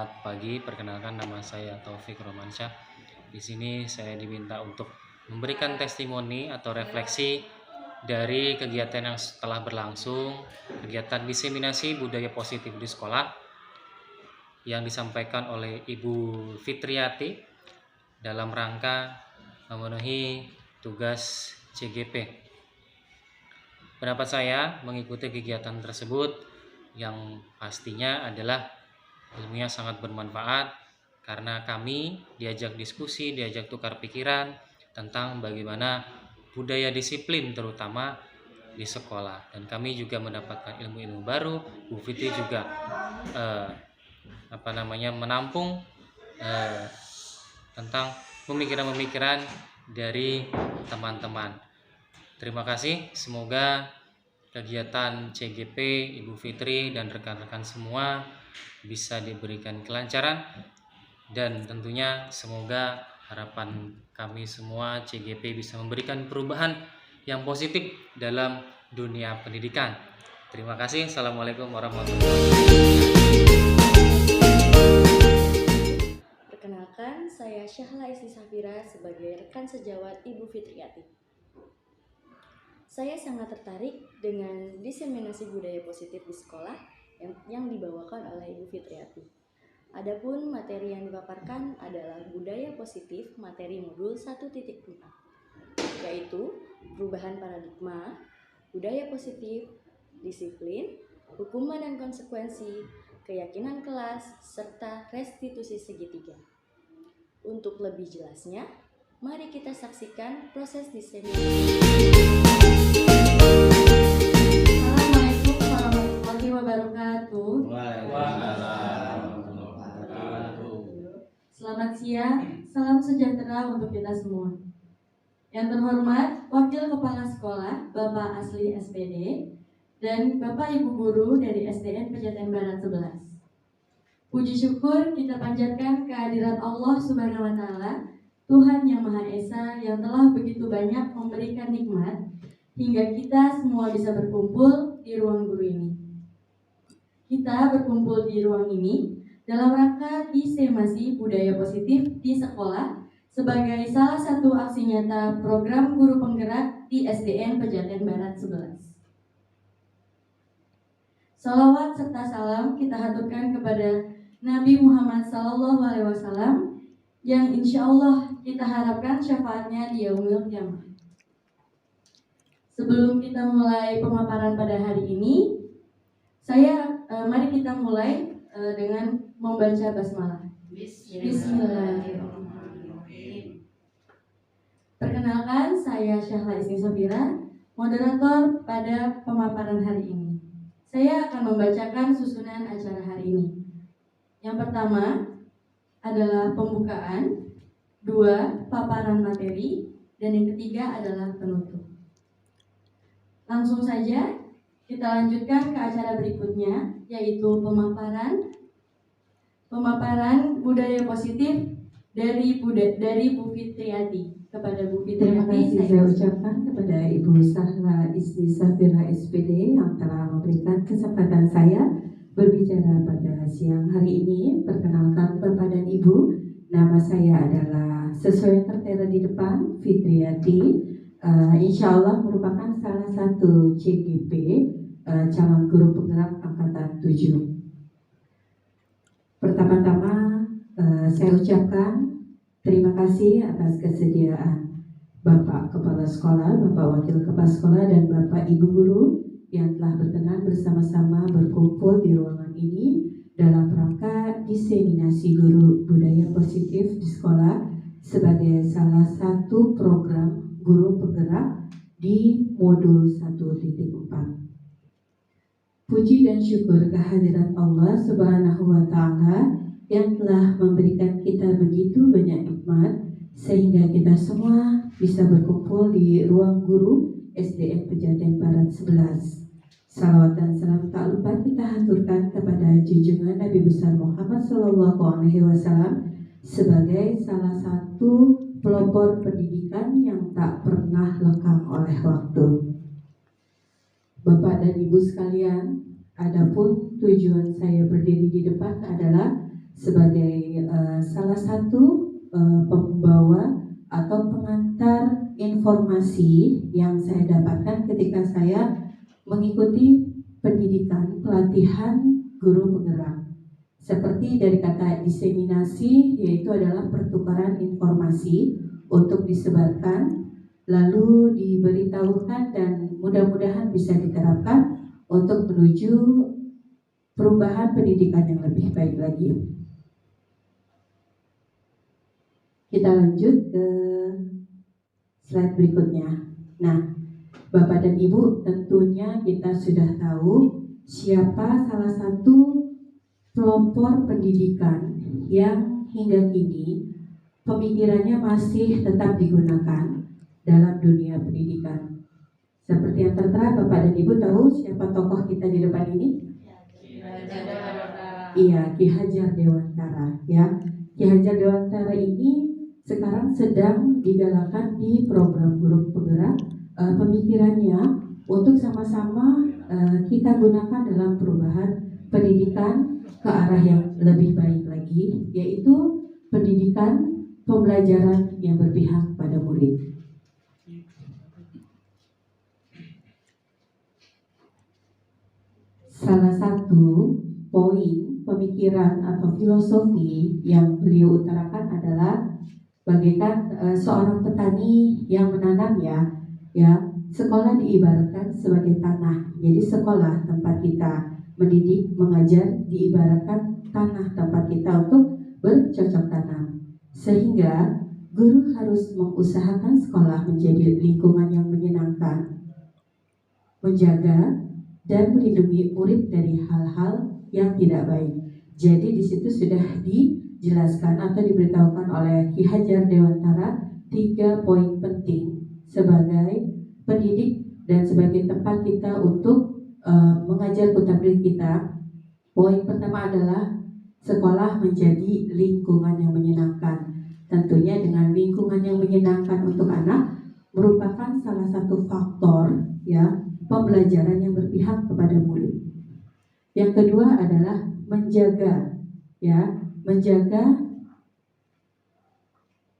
Selamat pagi, perkenalkan nama saya Taufik Romansyah. Di sini saya diminta untuk memberikan testimoni atau refleksi dari kegiatan yang telah berlangsung, kegiatan diseminasi budaya positif di sekolah yang disampaikan oleh Ibu Fitriati dalam rangka memenuhi tugas CGP. Pendapat saya mengikuti kegiatan tersebut yang pastinya adalah ilmunya sangat bermanfaat karena kami diajak diskusi, diajak tukar pikiran tentang bagaimana budaya disiplin terutama di sekolah, dan kami juga mendapatkan ilmu-ilmu baru. Bu Fitri juga menampung tentang pemikiran-pemikiran dari teman-teman. Terima kasih, semoga kegiatan CGP Ibu Fitri dan rekan-rekan semua bisa diberikan kelancaran, dan tentunya semoga harapan kami semua CGP bisa memberikan perubahan yang positif dalam dunia pendidikan. Terima kasih. Assalamualaikum warahmatullahi wabarakatuh. Perkenalkan, saya Syahla Isni Safira sebagai rekan sejawat Ibu Fitriati. Saya sangat tertarik dengan diseminasi budaya positif di sekolah yang dibawakan oleh Ibu Fitriati. Adapun materi yang dipaparkan adalah budaya positif materi modul 1.4, yaitu perubahan paradigma, budaya positif, disiplin, hukuman dan konsekuensi, keyakinan kelas, serta restitusi segitiga. Untuk lebih jelasnya, mari kita saksikan proses diseminasi. Assalamualaikum warahmatullahi wabarakatuh. Selamat siang, salam sejahtera untuk kita semua. Yang terhormat Wakil Kepala Sekolah Bapak Asli SPD dan Bapak Ibu Guru dari SDN Pejaten Barat 11. Puji syukur kita panjatkan kehadirat Allah Subhanahu wa Ta'ala, Tuhan yang Maha Esa, yang telah begitu banyak memberikan nikmat hingga kita semua bisa berkumpul di ruang guru ini. Kita berkumpul di ruang ini dalam rangka diseminasi budaya positif di sekolah sebagai salah satu aksi nyata program guru penggerak di SDN Pejaten Barat 11. Salawat serta salam kita haturkan kepada Nabi Muhammad SAW yang insya Allah kita harapkan syafaatnya di yaumil qiyamah. Sebelum kita mulai pemaparan pada hari ini, mari kita mulai dengan membaca basmalah. Bismillahirrahmanirrahim. Perkenalkan, saya Syahla Isni Safira, moderator pada pemaparan hari ini. Saya akan membacakan susunan acara hari ini. Yang pertama adalah pembukaan, 2 paparan materi, dan yang ketiga adalah penutup. Langsung saja kita lanjutkan ke acara berikutnya, yaitu pemaparan budaya positif dari Bu Fitriati. Kepada Bu Fitriati, terima kasih saya ucapkan kepada Ibu Syahla Isni Safira SPD yang telah memberikan kesempatan saya berbicara pada siang hari ini. Perkenalkan Bapak dan Ibu, nama saya adalah sesuai yang tertera di depan, Fitriati. Insya Allah merupakan salah satu CGP, calon guru penggerak angkatan 7. Pertama-tama saya ucapkan terima kasih atas kesediaan Bapak Kepala Sekolah, Bapak Wakil Kepala Sekolah, dan Bapak Ibu Guru yang telah berkenan bersama-sama berkumpul di ruangan ini dalam rangka diseminasi guru budaya positif di sekolah sebagai salah satu program guru penggerak di modul 1.4. Puji dan syukur kehadirat Allah Subhanahu wa Ta'ala yang telah memberikan kita begitu banyak nikmat sehingga kita semua bisa berkumpul di ruang guru SDN Pejaten Barat 11. Salawat dan salam tak lupa kita haturkan kepada junjungan Nabi besar Muhammad SAW sebagai salah satu pelopor pendidikan yang tak pernah lekang oleh waktu. Bapak dan Ibu sekalian, adapun tujuan saya berdiri di depan adalah sebagai salah satu pembawa atau pengantar informasi yang saya dapatkan ketika saya mengikuti pendidikan pelatihan guru penggerak. Seperti dari kata diseminasi, yaitu adalah pertukaran informasi untuk disebarkan, lalu diberitahukan dan mudah-mudahan bisa diterapkan untuk menuju perubahan pendidikan yang lebih baik lagi. Kita lanjut ke slide berikutnya. Nah, Bapak dan Ibu, tentunya kita sudah tahu siapa salah satu pelopor pendidikan yang hingga kini pemikirannya masih tetap digunakan dalam dunia pendidikan. Seperti yang tertera, Bapak dan Ibu tahu siapa tokoh kita di depan ini? Iya, Ki Hajar Dewantara. Ya, Ki Hajar Dewantara ini sekarang sedang digalakan di program guru penggerak. Pemikirannya untuk sama-sama kita gunakan dalam perubahan pendidikan ke arah yang lebih baik lagi, yaitu pendidikan pembelajaran yang berpihak pada murid. Salah satu poin pemikiran atau filosofi yang beliau utarakan adalah bagaikan seorang petani yang menanam ya, sekolah diibaratkan sebagai tanah. Jadi sekolah tempat kita mendidik, mengajar diibaratkan tanah tempat kita untuk bercocok tanam. Sehingga guru harus mengusahakan sekolah menjadi lingkungan yang menyenangkan, menjaga dan melindungi murid dari hal-hal yang tidak baik. Jadi di situ sudah dijelaskan atau diberitahukan oleh Ki Hajar Dewantara 3 poin penting sebagai pendidik dan sebagai tempat kita untuk mengajar putra-putri kita. Poin pertama adalah sekolah menjadi lingkungan yang menyenangkan. Tentunya dengan lingkungan yang menyenangkan untuk anak merupakan salah satu faktor ya pembelajaran yang berpihak kepada murid. Yang kedua adalah menjaga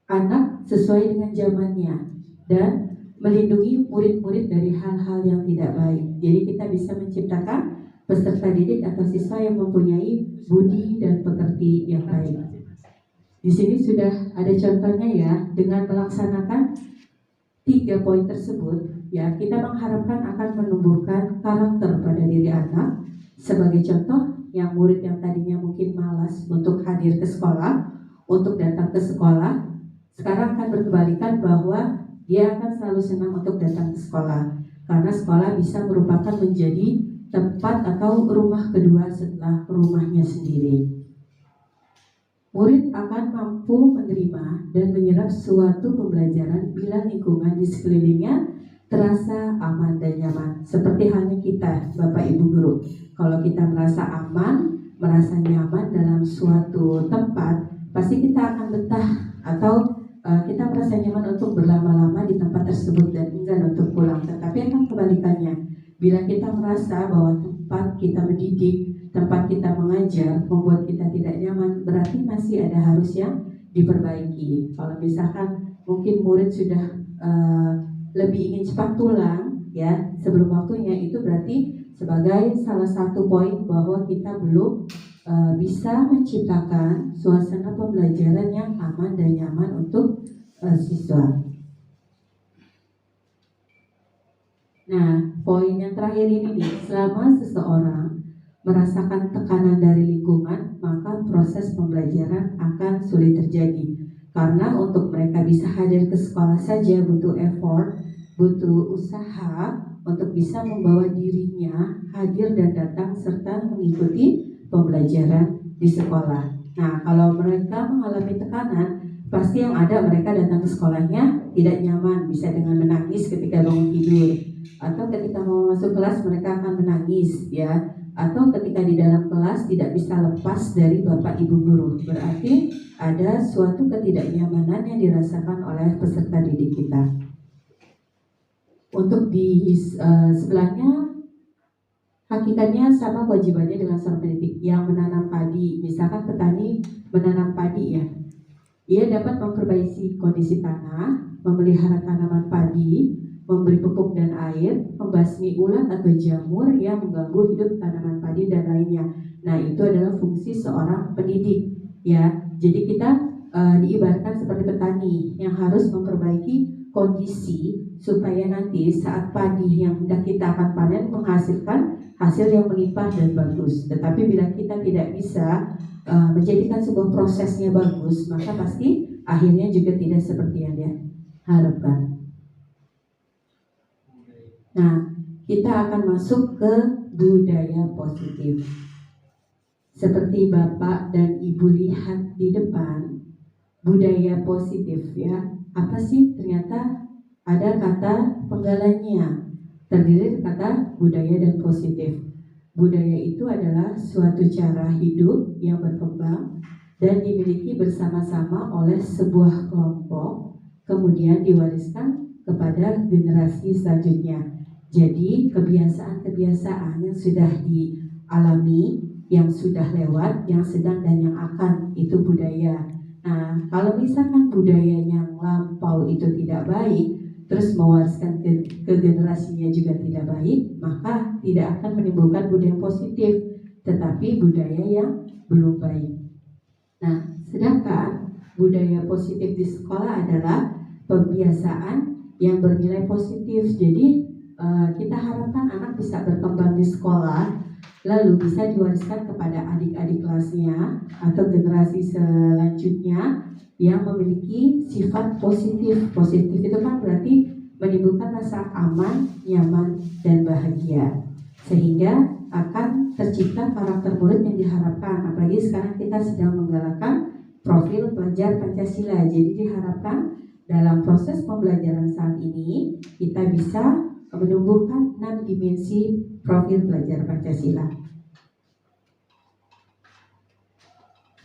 anak sesuai dengan zamannya dan melindungi murid-murid dari hal-hal yang tidak baik. Jadi kita bisa menciptakan peserta didik atau siswa yang mempunyai budi dan pekerti yang baik. Di sini sudah ada contohnya ya, dengan melaksanakan 3 poin tersebut ya, kita mengharapkan akan menumbuhkan karakter pada diri anak. Sebagai contoh, yang murid yang tadinya mungkin malas untuk hadir ke sekolah, untuk datang ke sekolah, sekarang akan berkebalikan bahwa dia akan selalu senang untuk datang ke sekolah, karena sekolah bisa merupakan menjadi tempat atau rumah kedua setelah rumahnya sendiri. Murid akan mampu menerima dan menyerap suatu pembelajaran bila lingkungan di sekelilingnya terasa aman dan nyaman. Seperti halnya kita, Bapak Ibu Guru, kalau kita merasa aman, merasa nyaman dalam suatu tempat, pasti kita akan betah atau kita merasa nyaman untuk berlama-lama di tempat tersebut dan enggan untuk pulang. Tetapi akan kebalikannya, bila kita merasa bahwa tempat kita mendidik, tempat kita mengajar membuat kita tidak nyaman, berarti masih ada harus yang diperbaiki. Kalau misalkan mungkin murid sudah lebih ingin cepat pulang ya sebelum waktunya, itu berarti sebagai salah satu poin bahwa kita belum bisa menciptakan suasana pembelajaran yang aman dan nyaman untuk siswa. Nah, poin yang terakhir ini nih, selama seseorang merasakan tekanan dari lingkungan, maka proses pembelajaran akan sulit terjadi. Karena untuk mereka bisa hadir ke sekolah saja butuh effort, butuh usaha untuk bisa membawa dirinya hadir dan datang serta mengikuti pembelajaran di sekolah. Nah, kalau mereka mengalami tekanan, pasti yang ada mereka datang ke sekolahnya tidak nyaman, bisa dengan menangis ketika bangun tidur, atau ketika mau masuk kelas mereka akan menangis ya, atau ketika di dalam kelas tidak bisa lepas dari Bapak Ibu Guru. Berarti ada suatu ketidaknyamanan yang dirasakan oleh peserta didik kita. Untuk di sebelahnya hakikatnya sama kewajibannya dengan seorang pendidik yang menanam padi. Misalkan petani menanam padi ya, ia dapat memperbaiki kondisi tanah, memelihara tanaman padi, memberi pupuk dan air, membasmi ulat atau jamur yang mengganggu hidup tanaman padi dan lainnya. Nah, itu adalah fungsi seorang pendidik ya. Jadi kita diibaratkan seperti petani yang harus memperbaiki kondisi supaya nanti saat padi yang hendak kita akan panen menghasilkan hasil yang melimpah dan bagus. Tetapi bila kita tidak bisa menjadikan sebuah prosesnya bagus, maka pasti akhirnya juga tidak seperti yang dia harapkan. Nah, kita akan masuk ke budaya positif. Seperti Bapak dan Ibu lihat di depan, budaya positif ya. Apa sih? Ternyata ada kata penggalanya, terdiri dari kata budaya dan positif. Budaya itu adalah suatu cara hidup yang berkembang dan dimiliki bersama-sama oleh sebuah kelompok, kemudian diwariskan kepada generasi selanjutnya. Jadi kebiasaan-kebiasaan yang sudah dialami, yang sudah lewat, yang sedang dan yang akan, itu budaya. Nah, kalau misalkan budaya yang lampau itu tidak baik, terus mewariskan ke generasinya juga tidak baik, maka tidak akan menimbulkan budaya yang positif, tetapi budaya yang belum baik. Nah, sedangkan budaya positif di sekolah adalah pembiasaan yang bernilai positif. Jadi kita harapkan anak bisa berkembang di sekolah, lalu bisa diwariskan kepada adik-adik kelasnya atau generasi selanjutnya yang memiliki sifat positif. Positif itu kan berarti menimbulkan rasa aman, nyaman, dan bahagia, sehingga akan tercipta karakter murid yang diharapkan. Apalagi sekarang kita sedang menggalakkan profil pelajar Pancasila. Jadi diharapkan dalam proses pembelajaran saat ini kita bisa menumbuhkan 6 dimensi profil pelajar Pancasila.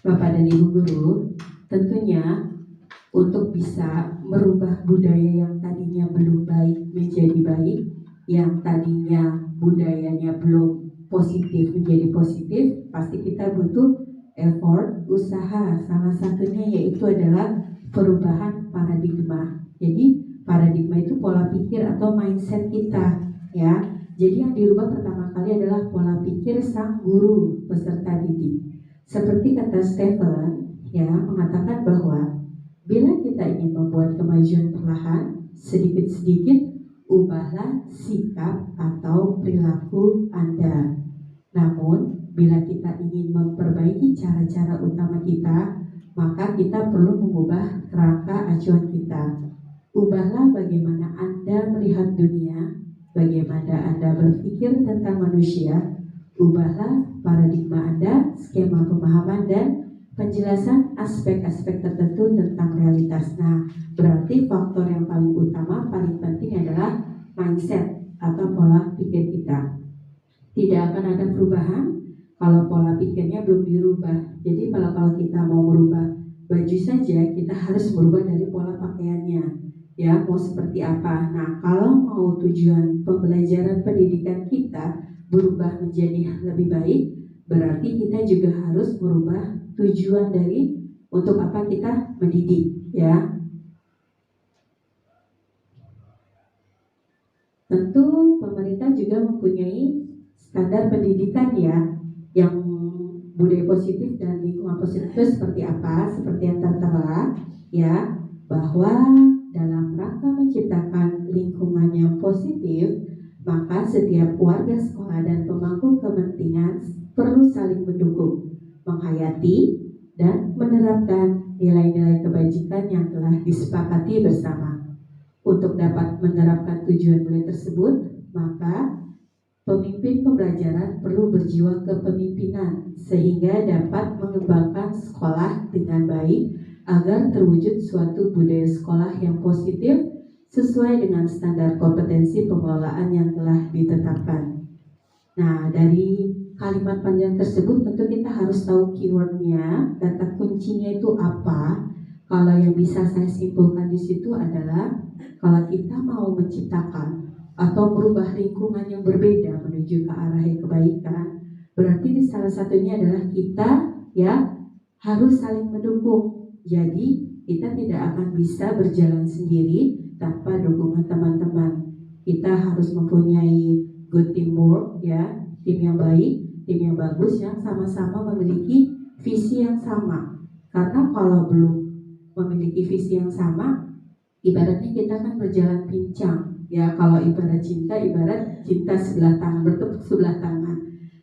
Bapak dan Ibu guru, tentunya untuk bisa merubah budaya yang tadinya belum baik menjadi baik, yang tadinya budayanya belum positif menjadi positif, pasti kita butuh effort, usaha. Salah satunya yaitu adalah perubahan paradigma. Jadi paradigma itu pola pikir atau mindset kita ya. Jadi yang dirubah pertama kali adalah pola pikir sang guru peserta didik. Seperti kata Stephen ya, mengatakan bahwa bila kita ingin membuat kemajuan perlahan, sedikit-sedikit ubahlah sikap atau perilaku Anda. Namun bila kita ingin memperbaiki cara-cara utama kita, maka kita perlu mengubah kerangka acuan kita. Ubahlah bagaimana Anda melihat dunia, bagaimana Anda berpikir tentang manusia. Ubahlah paradigma Anda, skema pemahaman dan penjelasan aspek-aspek tertentu tentang realitas. Nah, berarti faktor yang paling utama, paling penting adalah mindset atau pola pikir kita. Tidak akan ada perubahan kalau pola pikirnya belum dirubah. Jadi kalau kita mau merubah baju saja, kita harus merubah dari pola pakaiannya. Ya, mau seperti apa? Nah, kalau mau tujuan pembelajaran pendidikan kita berubah menjadi lebih baik, berarti kita juga harus merubah tujuan dari untuk apa kita mendidik, ya. Tentu pemerintah juga mempunyai standar pendidikan ya, yang budaya positif dan lingkungan positif itu seperti apa? Seperti yang tertera ya, bahwa dalam rangka menciptakan lingkungan yang positif, maka setiap warga sekolah dan pemangku kepentingan perlu saling mendukung, menghayati, dan menerapkan nilai-nilai kebajikan yang telah disepakati bersama. Untuk dapat menerapkan tujuan nilai tersebut, maka pemimpin pembelajaran perlu berjiwa kepemimpinan sehingga dapat mengembangkan sekolah dengan baik agar terwujud suatu budaya sekolah yang positif sesuai dengan standar kompetensi pengelolaan yang telah ditetapkan. Nah, dari kalimat panjang tersebut tentu kita harus tahu keywordnya, kata kuncinya itu apa. Kalau yang bisa saya simpulkan di situ adalah kalau kita mau menciptakan atau atau merubah lingkungan yang berbeda menuju ke arah yang kebaikan, berarti salah satunya adalah kita ya harus saling mendukung. Jadi kita tidak akan bisa berjalan sendiri tanpa dukungan teman-teman. Kita harus mempunyai good teamwork ya, tim yang baik, tim yang bagus yang sama-sama memiliki visi yang sama. Karena kalau belum memiliki visi yang sama, ibaratnya kita kan berjalan pincang ya. Kalau ibarat cinta sebelah tangan, bertepuk sebelah tangan.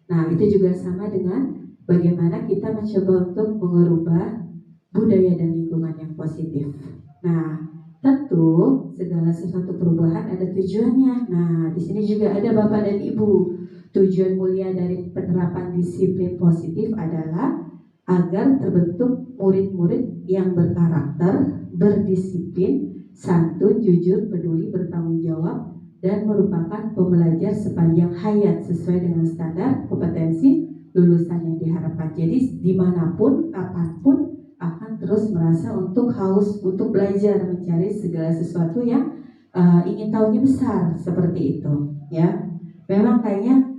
Nah itu juga sama dengan bagaimana kita mencoba untuk mengubah budaya dan lingkungan yang positif. Nah tentu segala sesuatu perubahan ada tujuannya. Nah di sini juga ada Bapak dan Ibu. Tujuan mulia dari penerapan disiplin positif adalah agar terbentuk murid-murid yang berkarakter, berdisiplin, santun, jujur, peduli, bertanggung jawab, dan merupakan pembelajar sepanjang hayat sesuai dengan standar kompetensi lulusan yang diharapkan. Jadi dimanapun, kapanpun akan terus merasa untuk haus, untuk belajar, mencari segala sesuatu yang ingin tahunya besar, seperti itu. Ya, memang kayaknya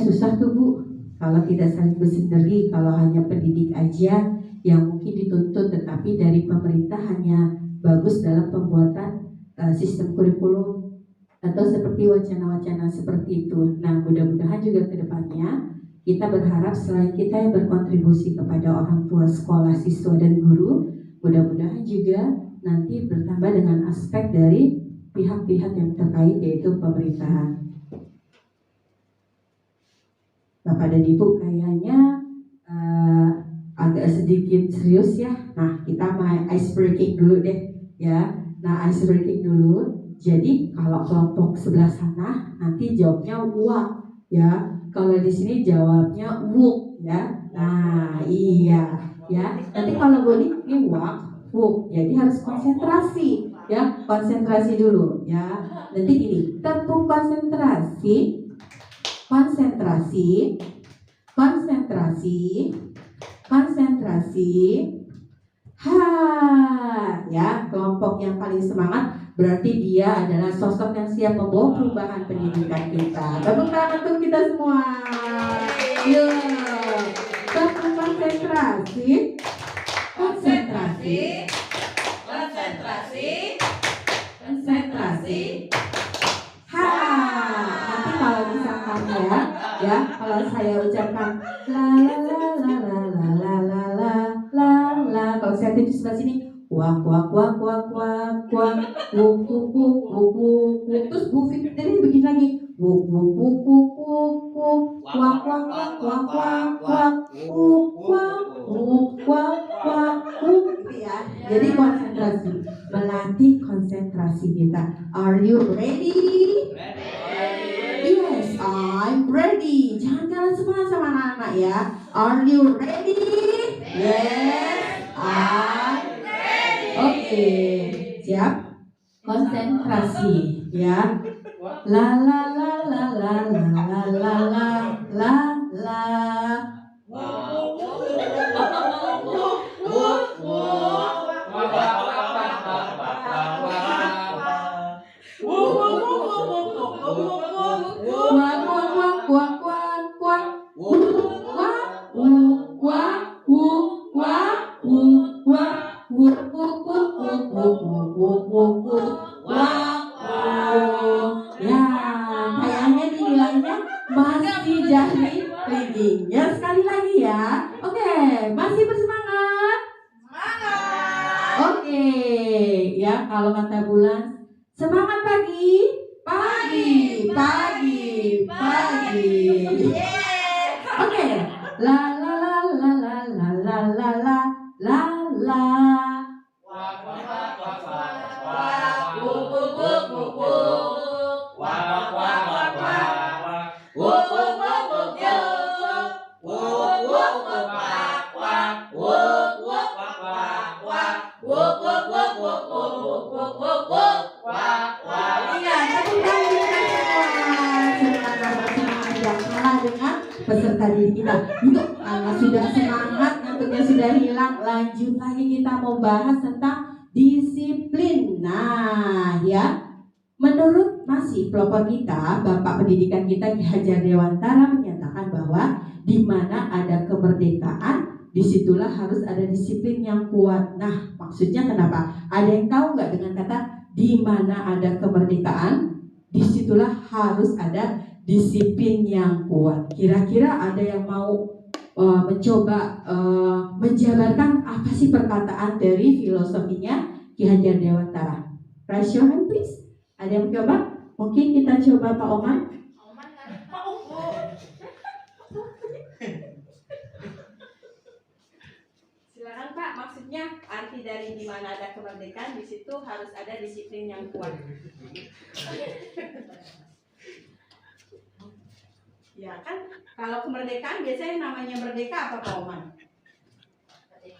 susah tuh Bu, kalau tidak saling bersinergi, kalau hanya pendidik aja yang mungkin dituntut, tetapi dari pemerintah hanya bagus dalam pembuatan sistem kurikulum atau seperti wacana-wacana seperti itu. Nah mudah-mudahan juga ke depannya kita berharap selain kita yang berkontribusi kepada orang tua, sekolah, siswa, dan guru, mudah-mudahan juga nanti bertambah dengan aspek dari pihak-pihak yang terkait, yaitu pemerintahan. Bapak dan Ibu kayaknya agak sedikit serius ya. Nah kita main ice breaking dulu deh ya. Nah ice breaking dulu. Jadi kalau kelompok sebelah sana nanti jawabnya wak ya. Kalau di sini jawabnya wuk ya. Nah iya ya. Nanti kalau gue ini wak wuk. Jadi harus konsentrasi ya. Konsentrasi dulu ya. Nanti gini, tepuk konsentrasi. Konsentrasi, konsentrasi, konsentrasi. Ya, kelompok yang paling semangat berarti dia adalah sosok yang siap membawa perubahan pendidikan kita. Tepuk tangan untuk kita semua. Yuk, tepuk konsentrasi, konsentrasi, konsentrasi, konsentrasi. Kalau misalkan ya, kalau saya ucapkan la la la la la la la la la la, kalau saya tuju sebelah sini wak wak wak wak wak wak wuk wuk wuk wuk wuk, terus Bu Fitri begini lagi wuk wuk wuk wuk wuk wuk wak wak wak wak wak wak wuk wak wuk wak wak wuk, ya. Jadi konsentrasi, melatih konsentrasi kita. Are you ready? Yes, I'm ready. Jangan kalah semangat sama anak-anak ya. Are you ready? Yes, I'm ready. Oke, siap? Konsentrasi ya. La la la la la la la la la la la. Kalau kata bulan, semangat pagi, pagi, pagi, pagi. Oke, la la la la la la la la la la la. Peserta didik kita, yuk kalau sudah semangat, ngantuknya sudah hilang, lanjut lagi kita mau bahas tentang disiplin. Nah ya, menurut masing-masing pelopor kita, Bapak Pendidikan kita Ki Hajar Dewantara menyatakan bahwa di mana ada kemerdekaan, disitulah harus ada disiplin yang kuat. Nah, maksudnya kenapa? Ada yang tahu nggak dengan kata di mana ada kemerdekaan, disitulah harus ada disiplin yang kuat. Kira-kira ada yang mau mencoba menjabarkan apa sih perkataan dari filosofinya Ki Hajar Dewantara? Raise your hand please. Ada yang coba? Mungkin kita coba Pak Oman. Silakan Pak, maksudnya arti dari di mana ada kemerdekaan, di situ harus ada disiplin yang kuat. Ya kan, kalau kemerdekaan biasanya namanya merdeka apa Pak Oman?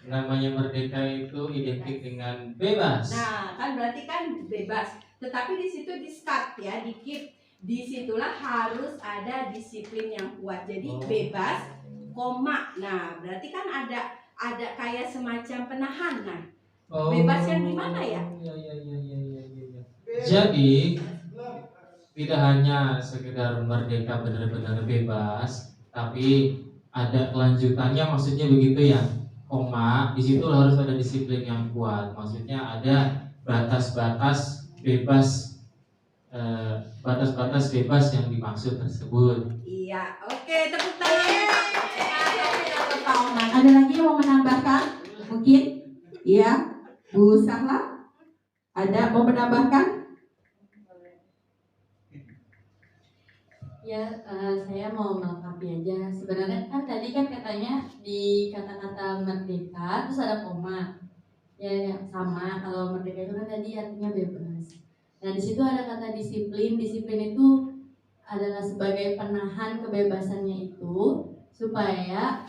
Namanya merdeka itu identik dengan bebas. Nah, kan berarti kan bebas. Tetapi di situ di start ya, di keep. Disitulah harus ada disiplin yang kuat. Jadi bebas, koma. Nah, berarti kan ada kayak semacam penahan. Nah, bebas yang gimana ya? Iya. Jadi tidak hanya sekedar merdeka benar-benar bebas, tapi ada kelanjutannya, maksudnya begitu ya. Koma, di situ harus ada disiplin yang kuat. Maksudnya ada batas-batas bebas, batas-batas bebas yang dimaksud tersebut. Iya, oke, tepuk tangan. Pak Oman. Ada lagi yang mau menambahkan? Mungkin? Iya, Bu Sahla. Ada mau menambahkan? Ya, saya mau melengkapi aja. Sebenarnya kan tadi kan katanya di kata-kata merdeka terus ada koma. Ya, sama. Kalau merdeka itu kan tadi artinya bebas. Nah, di situ ada kata disiplin. Disiplin itu adalah sebagai penahan kebebasannya itu supaya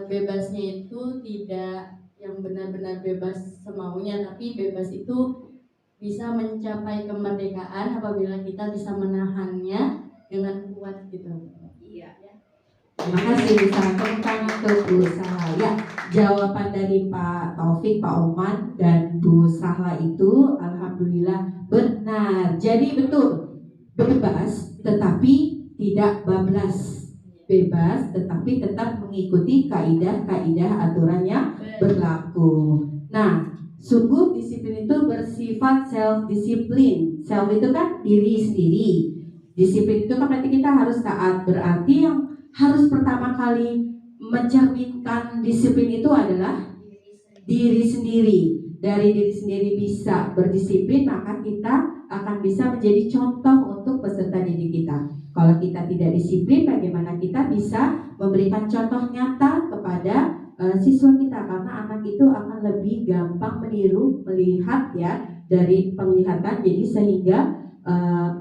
bebasnya itu tidak yang benar-benar bebas semaunya, tapi bebas itu bisa mencapai kemerdekaan apabila kita bisa menahannya dengan kuat gitu. Iya. Terima kasih Bu Sahla. Tepuk tangan untuk Bu Sahla. Ya, jawaban dari Pak Taufik, Pak Oman, dan Bu Sahla itu alhamdulillah benar. Jadi betul, bebas tetapi tidak bablas. Bebas tetapi tetap mengikuti kaidah-kaidah aturan yang berlaku. Nah, sungguh disiplin itu bersifat self-disiplin. Self itu kan diri sendiri. Disiplin itu kan berarti kita harus taat. Berarti yang harus pertama kali mencerminkan disiplin itu adalah diri sendiri. Dari diri sendiri bisa berdisiplin, maka kita akan bisa menjadi contoh untuk peserta didik kita. Kalau kita tidak disiplin, bagaimana kita bisa memberikan contoh nyata kepada siswa kita? Karena anak itu akan lebih gampang meniru, melihat ya dari penglihatan. Jadi sehingga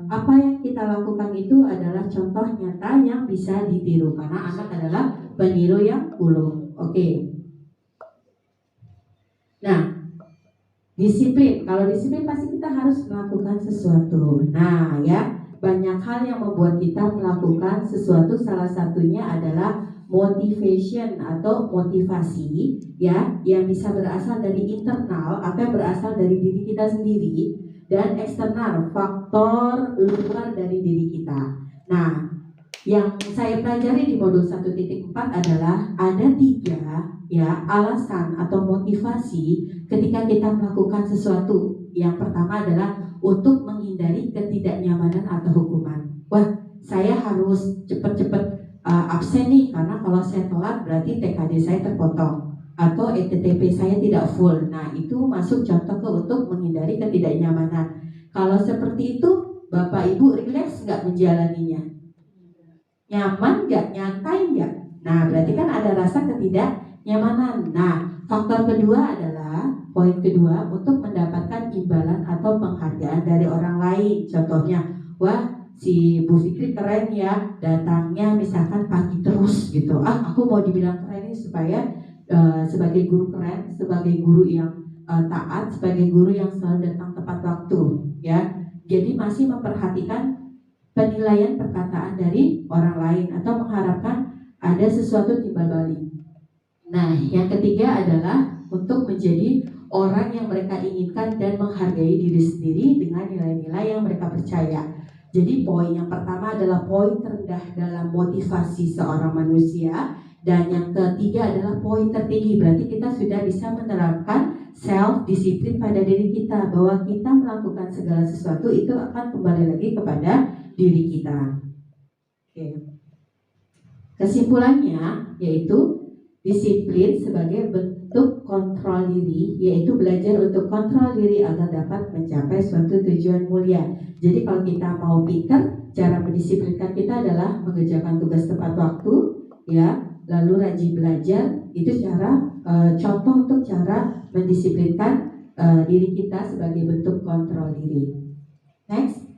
apa yang kita lakukan itu adalah contoh nyata yang bisa ditiru. Karena anak adalah peniru yang ulung. Oke. Nah, disiplin. Kalau disiplin pasti kita harus melakukan sesuatu. Nah, ya. Banyak hal yang membuat kita melakukan sesuatu, salah satunya adalah motivation atau motivasi ya, yang bisa berasal dari internal atau berasal dari diri kita sendiri, dan eksternal, faktor luar dari diri kita. Nah, yang saya pelajari di modul 1.4 adalah ada 3 ya alasan atau motivasi ketika kita melakukan sesuatu. Yang pertama adalah untuk menghindari ketidaknyamanan atau hukuman. Wah, saya harus cepat-cepat absen nih, karena kalau saya telat berarti TKD saya terpotong atau ETTP saya tidak full. Nah, itu masuk contoh untuk menghindari ketidaknyamanan. Kalau seperti itu, Bapak Ibu rileks nggak menjalaninya? Nyaman nggak? Nyantai nggak? Nah, berarti kan ada rasa ketidaknyamanan. Nah, faktor kedua adalah poin kedua, untuk mendapatkan imbalan atau penghargaan dari orang lain. Contohnya, wah si Bu Fikri keren ya, datangnya misalkan pagi terus gitu. Aku mau dibilang keren ini supaya sebagai guru keren, sebagai guru yang taat, sebagai guru yang selalu datang tepat waktu ya. Jadi masih memperhatikan penilaian perkataan dari orang lain atau mengharapkan ada sesuatu timbal balik. Nah, yang ketiga adalah untuk menjadi orang yang mereka inginkan dan menghargai diri sendiri dengan nilai-nilai yang mereka percaya. Jadi poin yang pertama adalah poin terendah dalam motivasi seorang manusia, dan yang ketiga adalah poin tertinggi. Berarti kita sudah bisa menerapkan self disiplin pada diri kita, bahwa kita melakukan segala sesuatu itu akan kembali lagi kepada diri kita. Oke. Kesimpulannya yaitu disiplin sebagai bentuk kontrol diri, yaitu belajar untuk kontrol diri agar dapat mencapai suatu tujuan mulia. Jadi kalau kita mau pintar, cara mendisiplinkan kita adalah mengerjakan tugas tepat waktu, ya, lalu rajin belajar. Itu cara contoh untuk cara mendisiplinkan diri kita sebagai bentuk kontrol diri. Next.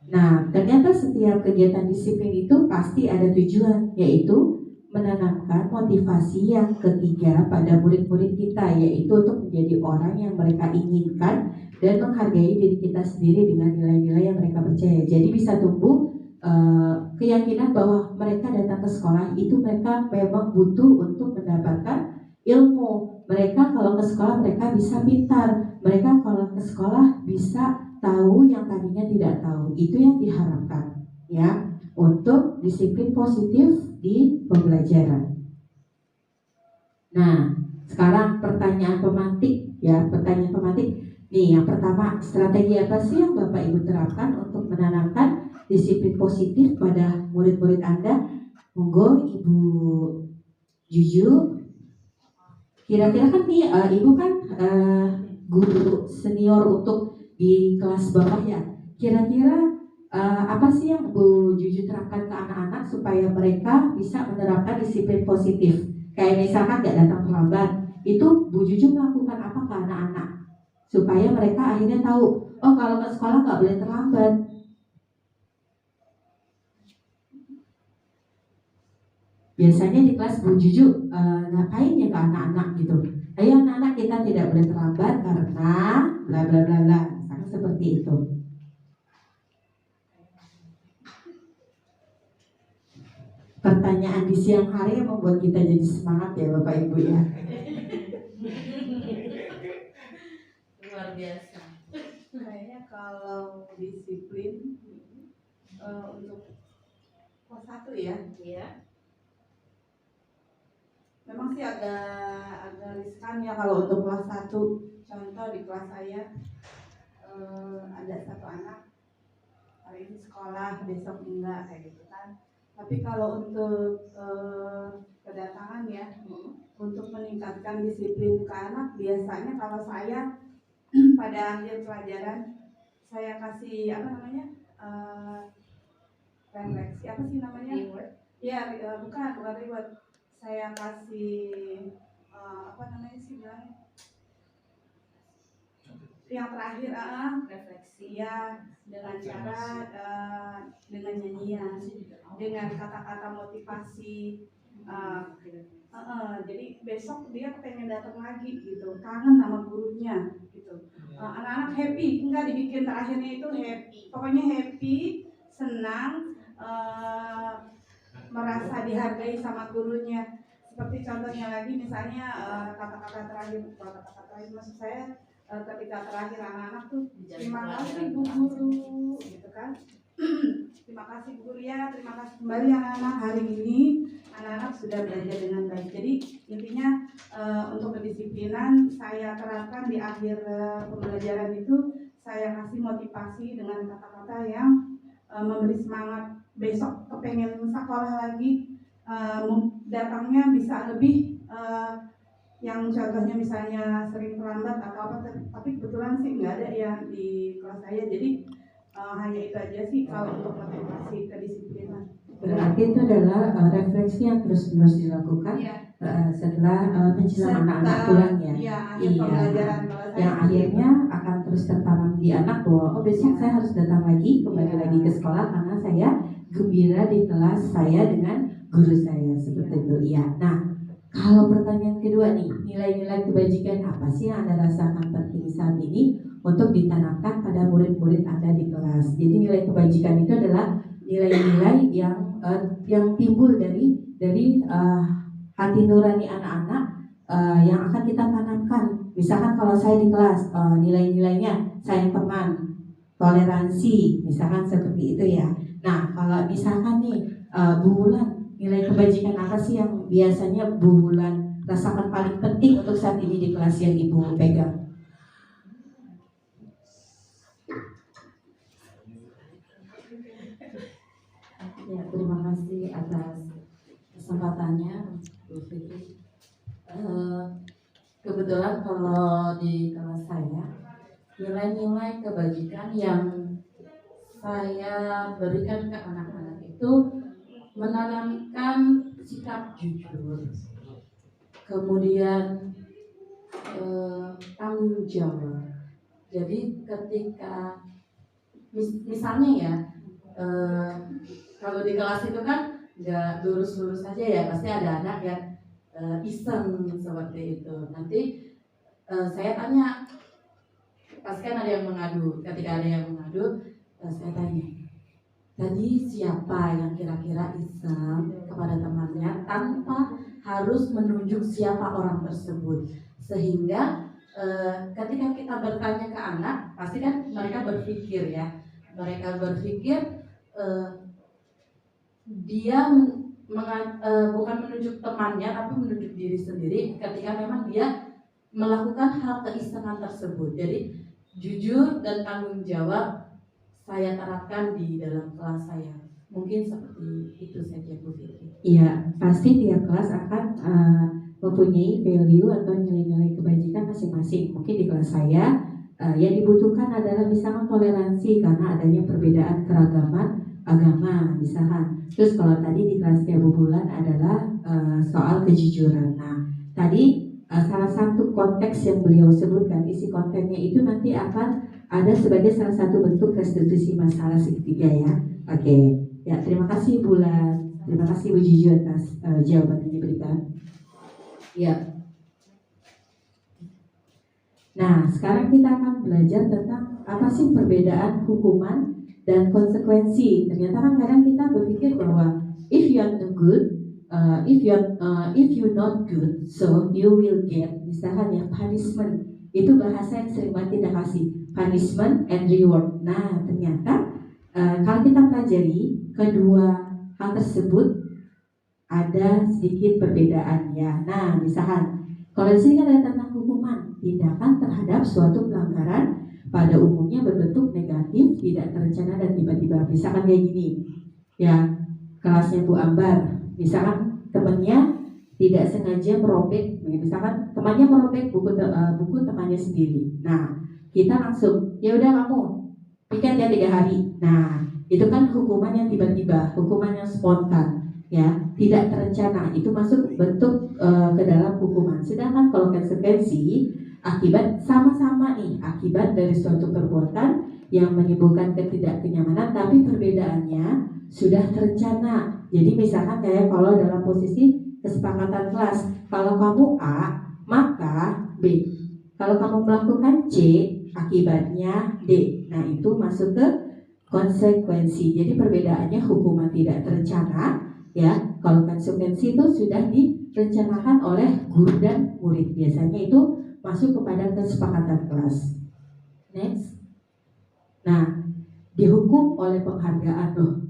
Nah, ternyata setiap kegiatan disiplin itu pasti ada tujuan, yaitu menanamkan motivasi yang ketiga pada murid-murid kita, yaitu untuk menjadi orang yang mereka inginkan dan menghargai diri kita sendiri dengan nilai-nilai yang mereka percaya. Jadi bisa tumbuh keyakinan bahwa mereka datang ke sekolah itu mereka memang butuh untuk mendapatkan ilmu. Mereka kalau ke sekolah mereka bisa pintar. Mereka kalau ke sekolah bisa tahu yang tadinya tidak tahu. Itu yang diharapkan, ya, untuk disiplin positif di pembelajaran. Nah, sekarang pertanyaan pemantik, ya, pertanyaan pemantik. Nih, yang pertama, strategi apa sih yang Bapak Ibu terapkan untuk menanamkan disiplin positif pada murid-murid Anda? Monggo Ibu Juju. Kira-kira kan nih, Ibu kan guru senior untuk di kelas bawah, ya. Kira-kira apa sih yang Bu Juju terapkan ke anak-anak supaya mereka bisa menerapkan disiplin positif? Kayak misalkan nggak datang terlambat, itu Bu Juju melakukan apa ke anak-anak supaya mereka akhirnya tahu, oh kalau ke sekolah nggak boleh terlambat. Biasanya di kelas Bu Juju ngapain ya ke anak-anak gitu? Ayo anak-anak, kita tidak boleh terlambat karena bla bla bla bla. Misalkan seperti itu. Pertanyaan di siang hari yang membuat kita jadi semangat, ya Bapak Ibu, ya. Luar biasa. Kayaknya kalau disiplin untuk kelas 1 ya. Iya. Memang sih agak riskan ya kalau untuk kelas 1. Contoh di kelas saya ada satu anak hari ini sekolah, besok enggak, kayak gitu kan. Tapi kalau untuk kedatangan ya, untuk meningkatkan disiplin ke anak, biasanya kalau saya pada akhir pelajaran saya kasih refleksi, apa sih namanya? Reward. Ya, bukan reward. Saya kasih bilangnya? Yang terakhir refleksi ya, dengan cara dengan nyanyian, dengan kata-kata motivasi. Jadi besok dia pengen datang lagi gitu, kangen sama gurunya gitu. Anak-anak happy, enggak dibikin terakhirnya itu happy, pokoknya happy, senang, merasa dihargai sama gurunya. Seperti contohnya lagi misalnya kata-kata terakhir maksud saya ketika terakhir anak-anak tuh, terima kasih Bu Guru gitu kan. Terima kasih Bu Guru ya, terima kasih kembali anak-anak, hari ini anak-anak sudah belajar dengan baik. Jadi intinya untuk kedisiplinan saya terapkan di akhir pembelajaran itu, saya kasih motivasi dengan kata-kata yang memberi semangat. Besok kepengen sekolah lagi, datangnya bisa lebih, yang contohnya misalnya sering terlambat atau apa, tapi kebetulan sih nggak ada ya di kelas saya. Jadi hanya itu aja sih kalau untuk motivasi kedisiplinan. Berarti itu adalah refleksi yang terus-menerus dilakukan setelah menjelang anak-anak pulang, ya. Iya, akhir pembelajaran yang akhirnya akan terus tertanam di anak bahwa besok saya harus datang lagi, kembali lagi ke sekolah karena saya gembira di kelas saya dengan guru saya, seperti itu. Iya. Nah, kalau pertanyaan kedua nih, nilai-nilai kebajikan apa sih yang Anda rasakan penting saat ini untuk ditanamkan pada murid-murid Anda di kelas? Jadi nilai kebajikan itu adalah nilai-nilai yang timbul dari hati nurani anak-anak yang akan kita tanamkan. Misalkan kalau saya di kelas, nilai-nilainya sayang teman, toleransi, misalkan seperti itu ya. Nah, kalau misalkan nih Bu Wulan, nilai kebajikan apa sih yang biasanya Bu Wulan rasakan paling penting untuk saat ini di kelas yang Ibu pegang? Ya, terima kasih atas kesempatannya, Bu Fitri. Kebetulan kalau di kelas saya, nilai-nilai kebajikan yang saya berikan ke anak-anak itu menanamkan sikap jujur, kemudian tanggung jawab. Jadi ketika misalnya ya, kalau di kelas itu kan nggak lurus-lurus saja ya, pasti ada anak yang iseng seperti itu. Nanti saya tanya, pasti kan ada yang mengadu. Ketika ada yang mengadu, saya tanya, tadi siapa yang kira-kira iseng kepada temannya tanpa harus menunjuk siapa orang tersebut, sehingga ketika kita bertanya ke anak, pasti kan mereka berpikir ya, mereka berpikir dia bukan menunjuk temannya, tapi menunjuk diri sendiri ketika memang dia melakukan hal keisengan tersebut. Jadi jujur dan tanggung jawab saya terapkan di dalam kelas saya. Mungkin seperti itu saja, Bu Fitri. Iya, pasti tiap kelas akan mempunyai value atau nilai-nilai kebajikan masing-masing. Mungkin di kelas saya yang dibutuhkan adalah misalkan toleransi karena adanya perbedaan keragaman agama misalkan. Terus kalau tadi di kelasnya Bu Bulan adalah soal kejujuran. Nah, tadi salah satu konteks yang beliau sebutkan, isi kontennya itu nanti akan ada sebagai salah satu bentuk restitusi masalah segitiga ya. Oke, ya terima kasih Bulan, terima kasih Bu Juju atas jawaban yang diberikan. Ya. Nah, sekarang kita akan belajar tentang apa sih perbedaan hukuman dan konsekuensi. Ternyata kan kadang kita berpikir bahwa if you are not good, if you not good, so you will get, misalkan ya, punishment. Itu bahasa yang sering banget kita kasih, punishment and reward. Nah, ternyata kalau kita pelajari kedua hal tersebut ada sedikit perbedaannya. Nah, misalkan kalau di sini kan ada tentang hukuman, tindakan terhadap suatu pelanggaran pada umumnya berbentuk negatif, tidak terencana dan tiba-tiba. Misalkan kayak gini, ya kelasnya Bu Ambar, misalkan temannya tidak sengaja merobek, misalkan temannya merobek buku temannya sendiri. Nah, kita langsung, ya udah kamu piket ya 3 hari. Nah, itu kan hukuman yang tiba-tiba, hukuman yang spontan, ya tidak terencana, itu masuk bentuk ke dalam hukuman. Sedangkan kalau konsekuensi akibat sama-sama nih, akibat dari suatu perbuatan yang menimbulkan ketidaknyamanan, tapi perbedaannya sudah terencana. Jadi misalkan kayak kalau dalam posisi kesepakatan kelas, kalau kamu A maka B, kalau kamu melakukan C akibatnya D. Nah, itu masuk ke konsekuensi. Jadi perbedaannya hukuman tidak terencana, ya. Kalau konsekuensi itu sudah direncanakan oleh guru dan murid. Biasanya itu masuk kepada kesepakatan kelas. Next. Nah, dihukum oleh penghargaan loh.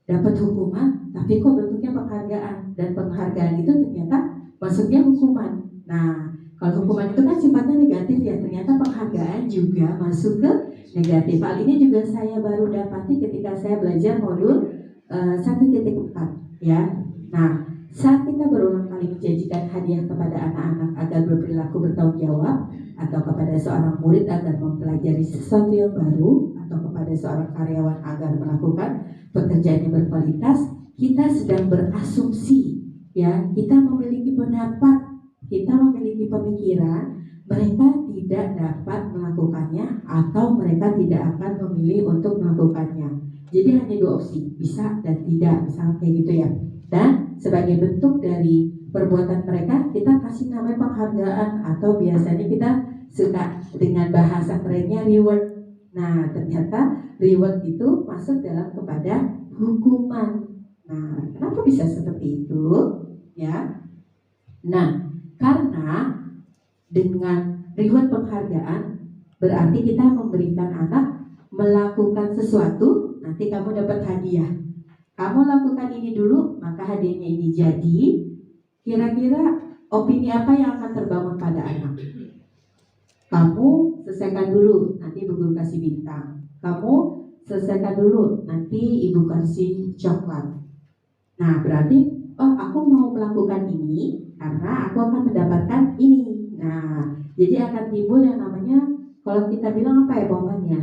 Dapat hukuman, tapi kok bentuknya penghargaan, dan penghargaan itu ternyata masuknya hukuman. Nah, kalau hukuman itu kan sifatnya negatif ya, ternyata penghargaan juga masuk ke negatif. Hal ini juga saya baru dapati ketika saya belajar modul 1.4 ya. Nah, saat kita berulang kali menjanjikan hadiah kepada anak-anak agar berperilaku bertanggung jawab, atau kepada seorang murid agar mempelajari sesuatu yang baru, atau kepada seorang karyawan agar melakukan pekerjaan yang berkualitas, kita sedang berasumsi, ya, kita memiliki pendapat, kita memiliki pemikiran, mereka tidak dapat melakukannya atau mereka tidak akan memilih untuk melakukannya. Jadi hanya 2 opsi, bisa dan tidak, misalnya kayak gitu ya. Dan sebagai bentuk dari perbuatan mereka, kita kasih namanya penghargaan, atau biasanya kita suka dengan bahasa kerennya reward. Nah, ternyata reward itu masuk dalam kepada hukuman. Nah, kenapa bisa seperti itu? Ya. Nah, karena dengan reward penghargaan berarti kita memberikan anak melakukan sesuatu, nanti kamu dapat hadiah. Kamu lakukan ini dulu, maka hadiahnya ini jadi. Kira-kira opini apa yang akan terbangun pada anak? Kamu selesaikan dulu, nanti ibu guru kasih bintang. Kamu selesaikan dulu, nanti ibu kasih coklat. Nah, berarti, oh aku mau melakukan ini karena aku akan mendapatkan ini. Nah, jadi akan timbul yang namanya, kalau kita bilang apa ya pokoknya,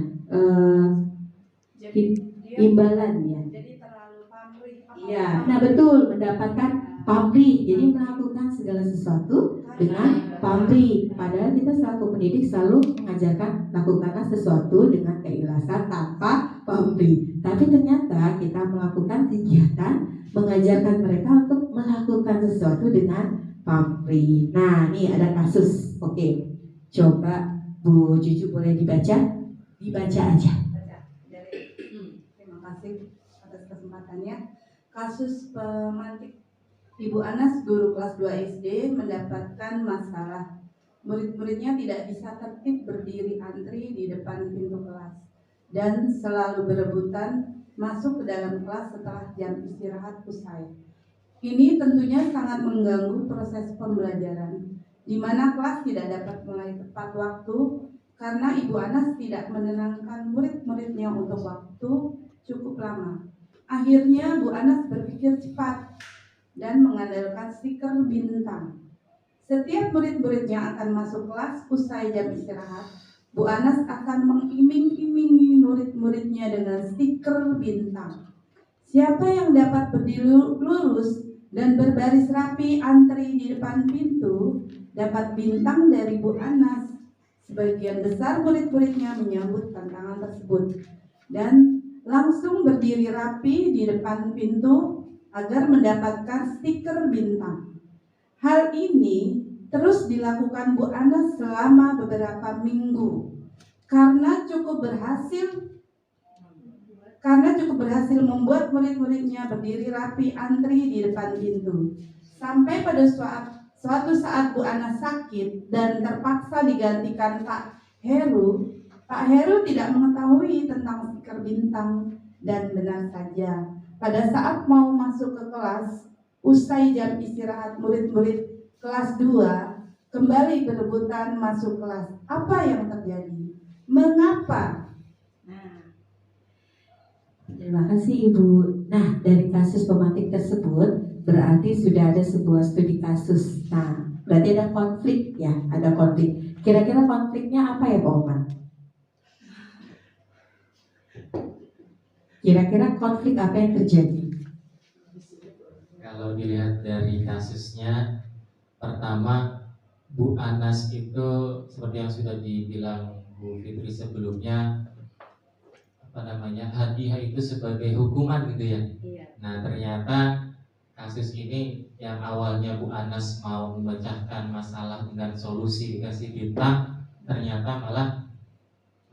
Jadi dia imbalan ya. jadi terlalu pamrih. Iya, nah betul, mendapatkan pamrih. Jadi melakukan segala sesuatu dengan pamrih. Padahal kita selaku pendidik selalu mengajarkan lakukanlah sesuatu dengan keikhlasan tanpa pamrih. Tapi ternyata kita melakukan kegiatan mengajarkan mereka untuk melakukan sesuatu dengan pamrih. Nah, ini ada kasus. Oke, coba Bu Juju boleh dibaca? Dibaca aja. Terima kasih atas kesempatannya. Kasus pemantik Ibu Anas, guru kelas 2 SD, mendapatkan masalah. Murid-muridnya tidak bisa tertib berdiri antri di depan pintu kelas dan selalu berebutan masuk ke dalam kelas setelah jam istirahat usai. Ini tentunya sangat mengganggu proses pembelajaran, di mana kelas tidak dapat mulai tepat waktu karena Ibu Anas tidak menenangkan murid-muridnya untuk waktu cukup lama. Akhirnya Bu Anas berpikir cepat dan mengandalkan stiker bintang. Setiap murid-muridnya akan masuk kelas usai jam istirahat, Bu Anas akan mengiming-imingi murid-muridnya dengan stiker bintang. Siapa yang dapat berdiri lurus dan berbaris rapi antri di depan pintu dapat bintang dari Bu Anas. Sebagian besar murid-muridnya menyambut tantangan tersebut dan langsung berdiri rapi di depan pintu agar mendapatkan stiker bintang. Hal ini terus dilakukan Bu Anas selama beberapa minggu karena cukup berhasil membuat murid-muridnya berdiri rapi antri di depan pintu. Sampai pada suatu saat Bu Anas sakit dan terpaksa digantikan Pak Heru. Pak Heru tidak mengetahui tentang stiker bintang dan benar saja pada saat mau masuk ke kelas usai jam istirahat, murid-murid kelas 2 kembali berebutan masuk kelas. Apa yang terjadi? Mengapa? Terima kasih Ibu. Nah, dari kasus pemantik tersebut berarti sudah ada sebuah studi kasus. Nah, berarti ada konflik ya, ada konflik. Kira-kira konfliknya apa ya Pak Oman? Kira-kira konflik apa yang terjadi? Kalau dilihat dari kasusnya, pertama Bu Anas itu seperti yang sudah dibilang Bu Fitri sebelumnya, hadiah itu sebagai hukuman gitu ya. Iya. Nah, ternyata kasus ini yang awalnya Bu Anas mau memecahkan masalah dengan solusi dikasih bintang, ternyata malah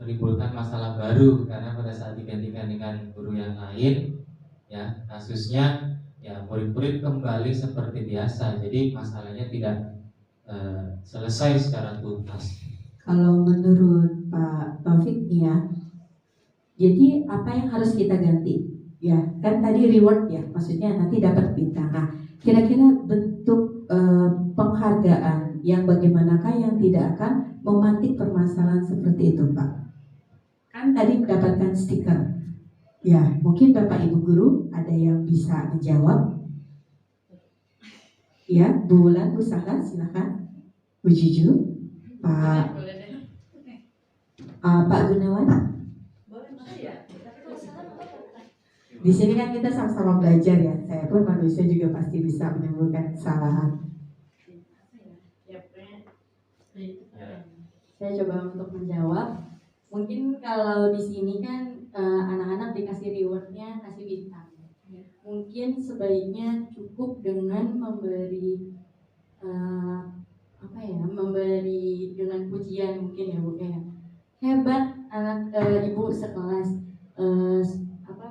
menimbulkan masalah baru karena pada saat digantikan dengan guru yang lain, ya kasusnya ya murid-murid kembali seperti biasa. Jadi masalahnya tidak selesai secara tuntas. Kalau menurut Pak Taufik ya, jadi apa yang harus kita ganti? Ya, kan tadi reward ya, maksudnya nanti dapat bintang. Nah, kira-kira bentuk penghargaan yang bagaimanakah yang tidak akan memantik permasalahan seperti itu, Pak? Kan tadi mendapatkan stiker. Ya, mungkin Bapak Ibu Guru ada yang bisa menjawab. Ya, Bu Wulan, Bu Sahla, silakan. Bu Juju, Pak Gunawan. Di sini kan kita sama-sama belajar ya. Saya pun manusia juga pasti bisa menimbulkan kesalahan. Saya coba untuk menjawab. Mungkin kalau di sini kan anak-anak dikasih rewardnya kasih bintang. Mungkin sebaiknya cukup dengan memberi memberi dengan pujian mungkin ya Bu ya. Hebat anak ibu sekelas.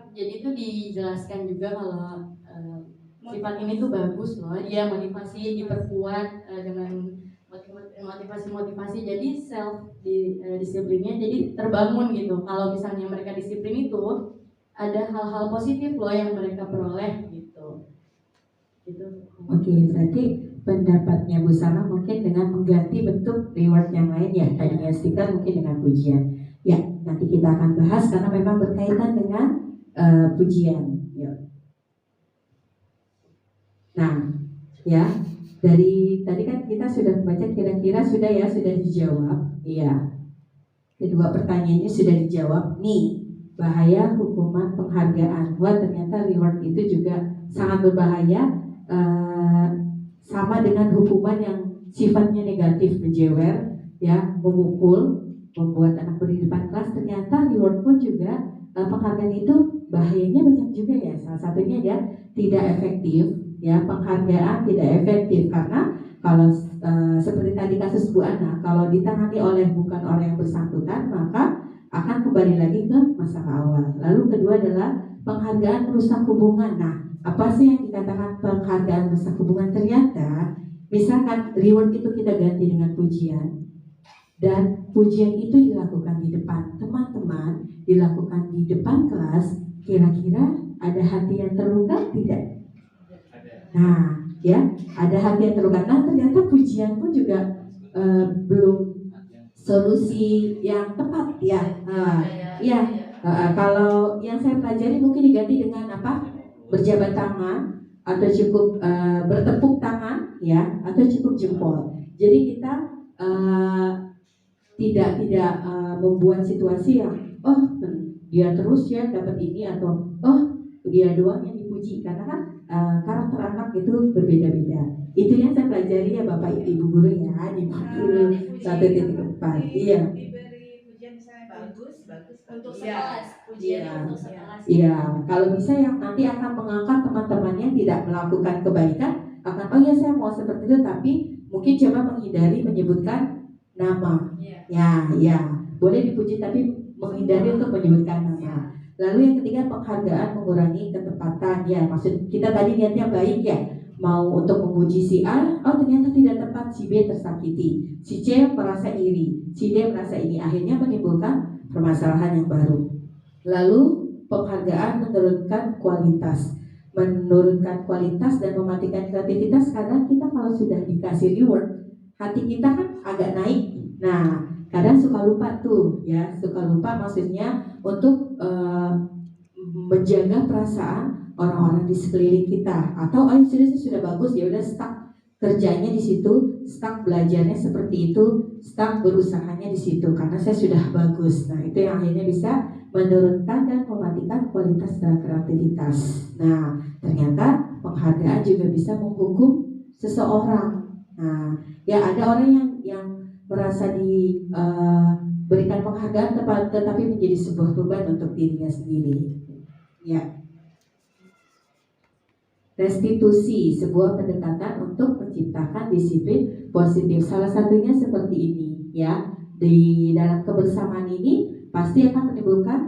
Jadi itu dijelaskan juga kalau sifat ini tuh bagus loh. Dia motivasi diperkuat dengan motivasi-motivasi, jadi disiplinnya jadi terbangun gitu. Kalau misalnya mereka disiplin itu ada hal-hal positif loh yang mereka peroleh gitu. Oke, berarti pendapatnya Bu Sama mungkin dengan mengganti bentuk reward yang lain ya, tadinya stiker mungkin dengan pujian. Ya, nanti kita akan bahas karena memang berkaitan dengan pujian. Yuk. Nah, ya, dari tadi kan kita sudah membaca, kira-kira sudah dijawab. Iya. Kedua pertanyaannya sudah dijawab. Nih, bahaya hukuman penghargaan. Wah, ternyata reward itu juga sangat berbahaya. Sama dengan hukuman yang sifatnya negatif, menjewer, ya, memukul, membuat anak berdiri di depan kelas. Ternyata reward pun juga penghargaan itu bahayanya banyak juga ya. Salah satunya dia tidak efektif, ya, penghargaan tidak efektif karena kalau seperti tadi kasus Bu Ana, kalau ditangani oleh bukan orang yang bersangkutan maka akan kembali lagi ke masalah awal. Lalu kedua adalah penghargaan merusak hubungan. Nah, apa sih yang dikatakan penghargaan merusak hubungan? Ternyata misalkan reward itu kita ganti dengan pujian, dan pujian itu dilakukan di depan teman-teman, dilakukan di depan kelas, kira-kira ada hati yang terluka tidak? Nah, ya, ada hati yang terluka. Nah, ternyata pujian pun juga belum solusi yang tepat ya. Kalau yang saya pelajari mungkin diganti dengan apa? Berjabat tangan, atau cukup bertepuk tangan, ya, atau cukup jempol. Jadi kita tidak membuat situasi yang dia terus ya dapat ini, atau dia doang yang dipuji, karena kan karakter anak itu berbeda-beda. Itu yang saya pelajari ya Bapak Ibu guru ya di modul 1.4. Iya. Diberi pujian misalnya bagus Untuk iya. sekelas, pujian untuk sekelas. Iya, kalau bisa yang nanti akan mengangkat teman-temannya tidak melakukan kebaikan, akan saya mau seperti itu, tapi mungkin coba menghindari menyebutkan nama. Ya, boleh dipuji tapi menghindari untuk menyebutkan nama. Lalu yang ketiga, penghargaan mengurangi ketepatan. Ya, maksud kita tadi niatnya baik ya, mau untuk memuji si A, ternyata tidak tepat, si B tersakiti, si C merasa iri, si D merasa ini, akhirnya menimbulkan permasalahan yang baru. Lalu penghargaan menurunkan kualitas dan mematikan kreativitas, karena kita kalau sudah dikasih reward, hati kita kan agak naik. Nah, kadang suka lupa tuh ya, maksudnya untuk menjaga perasaan orang-orang di sekeliling kita, atau sudah bagus ya udah stuck kerjanya di situ, stuck belajarnya seperti itu, stuck berusahanya di situ karena saya sudah bagus. Nah, itu yang akhirnya bisa menurunkan dan mematikan kualitas dan kreativitas. Nah, ternyata penghargaan juga bisa menghukum seseorang. Nah, ya ada orang yang merasa diberikan penghargaan tetapi menjadi sebuah beban untuk dirinya sendiri. Ya. Restitusi, sebuah pendekatan untuk menciptakan disiplin positif. Salah satunya seperti ini ya. Di dalam kebersamaan ini pasti akan menimbulkan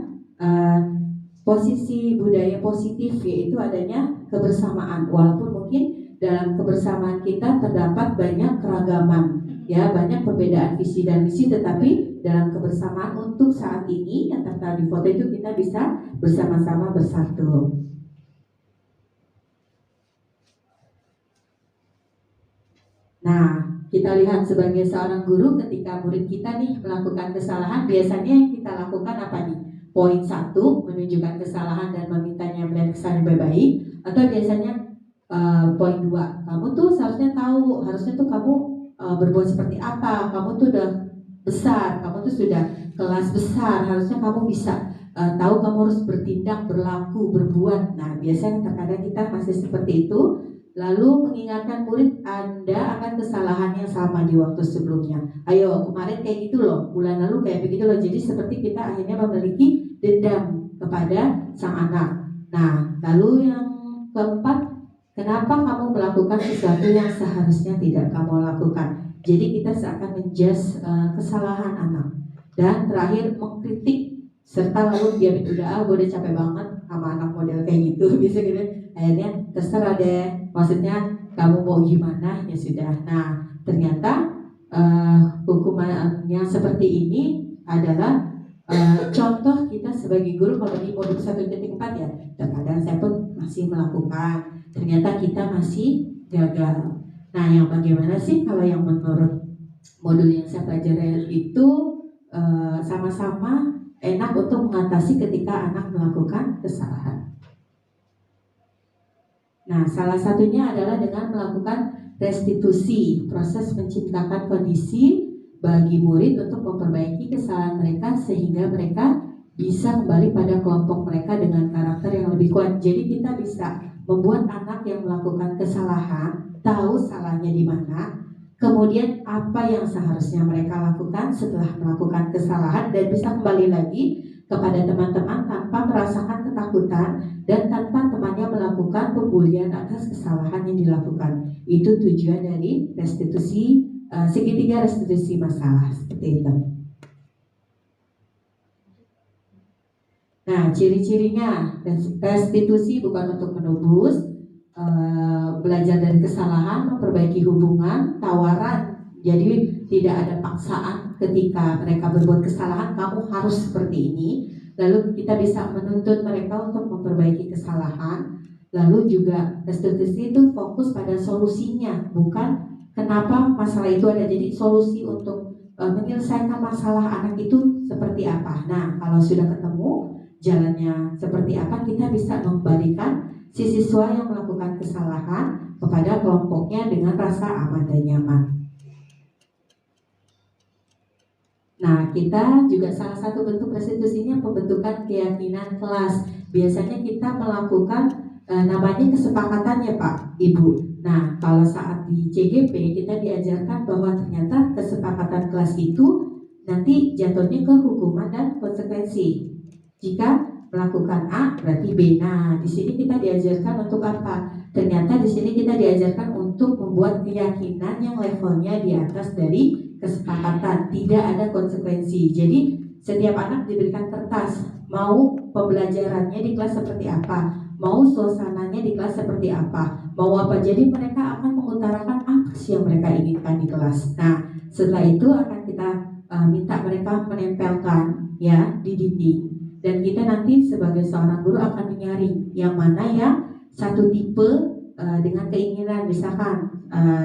posisi budaya positif, yaitu adanya kebersamaan. Walaupun mungkin dalam kebersamaan kita terdapat banyak keragaman, ya, banyak perbedaan visi dan misi, tetapi dalam kebersamaan untuk saat ini yang tertera di foto itu kita bisa bersama-sama bersatu. Nah, kita lihat sebagai seorang guru, ketika murid kita nih melakukan kesalahan, biasanya yang kita lakukan apa nih? Poin 1, menunjukkan kesalahan dan memintanya melihat kesalahan yang baik. Atau biasanya poin 2, kamu tuh seharusnya tahu, harusnya tuh kamu berbuat seperti apa, kamu tuh udah besar, kamu tuh sudah kelas besar, harusnya kamu bisa tahu kamu harus bertindak, berlaku, berbuat. Nah, biasanya terkadang kita masih seperti itu. Lalu mengingatkan murid, Anda akan kesalahan yang sama di waktu sebelumnya. Ayo, kemarin kayak gitu loh, bulan lalu kayak begitu loh. Jadi seperti kita akhirnya memiliki dendam kepada sang anak. Nah, lalu yang keempat, kenapa kamu melakukan sesuatu yang seharusnya tidak kamu lakukan? Jadi kita seakan menjudge kesalahan anak. Dan terakhir, mengkritik, serta lalu dia udah gue udah capek banget sama anak model kayak gitu, bisa gitu. Akhirnya terserah deh, maksudnya kamu mau gimana ya sudah. Nah, ternyata hukumannya seperti ini adalah contoh kita sebagai guru. Kalau di modul 1.4 ya, terkadang saya pun masih melakukan, ternyata kita masih gagal. Nah, yang bagaimana sih kalau yang menurut modul yang saya pelajari itu sama-sama enak untuk mengatasi ketika anak melakukan kesalahan. Nah, salah satunya adalah dengan melakukan restitusi, proses menciptakan kondisi bagi murid untuk memperbaiki kesalahan mereka sehingga mereka bisa kembali pada kelompok mereka dengan karakter yang lebih kuat. Jadi kita bisa membuat anak yang melakukan kesalahan tahu salahnya di mana, kemudian apa yang seharusnya mereka lakukan setelah melakukan kesalahan, dan bisa kembali lagi kepada teman-teman tanpa merasakan ketakutan dan tanpa temannya melakukan pembulian atas kesalahan yang dilakukan. Itu tujuan dari restitusi, segitiga restitusi masalah, seperti itu. Nah, ciri-cirinya, restitusi bukan untuk menebus, belajar dari kesalahan, memperbaiki hubungan, tawaran. Jadi tidak ada paksaan ketika mereka berbuat kesalahan, kamu harus seperti ini. Lalu kita bisa menuntut mereka untuk memperbaiki kesalahan. Lalu juga restitusi itu fokus pada solusinya, bukan kenapa masalah itu ada. Jadi solusi untuk menyelesaikan masalah anak itu seperti apa. Nah, kalau sudah ketemu jalannya seperti apa, kita bisa membalikan si siswa yang melakukan kesalahan kepada kelompoknya dengan rasa aman dan nyaman. Nah, kita juga salah satu bentuk restitusinya pembentukan keyakinan kelas. Biasanya kita melakukan namanya kesepakatan ya Pak, Ibu. Nah, kalau saat di CGP kita diajarkan bahwa ternyata kesepakatan kelas itu nanti jatuhnya ke hukuman dan konsekuensi. Jika melakukan A berarti B. Nah, di sini kita diajarkan untuk apa? Ternyata di sini kita diajarkan untuk membuat keyakinan yang levelnya di atas dari kesepakatan, tidak ada konsekuensi. Jadi setiap anak diberikan kertas, mau pembelajarannya di kelas seperti apa, mau suasananya di kelas seperti apa, mau apa. Jadi mereka akan mengutarakan apa sih yang mereka inginkan di kelas. Nah, setelah itu akan kita minta mereka menempelkan ya di dinding. Dan kita nanti sebagai seorang guru akan menyaring yang mana yang satu tipe dengan keinginan, misalkan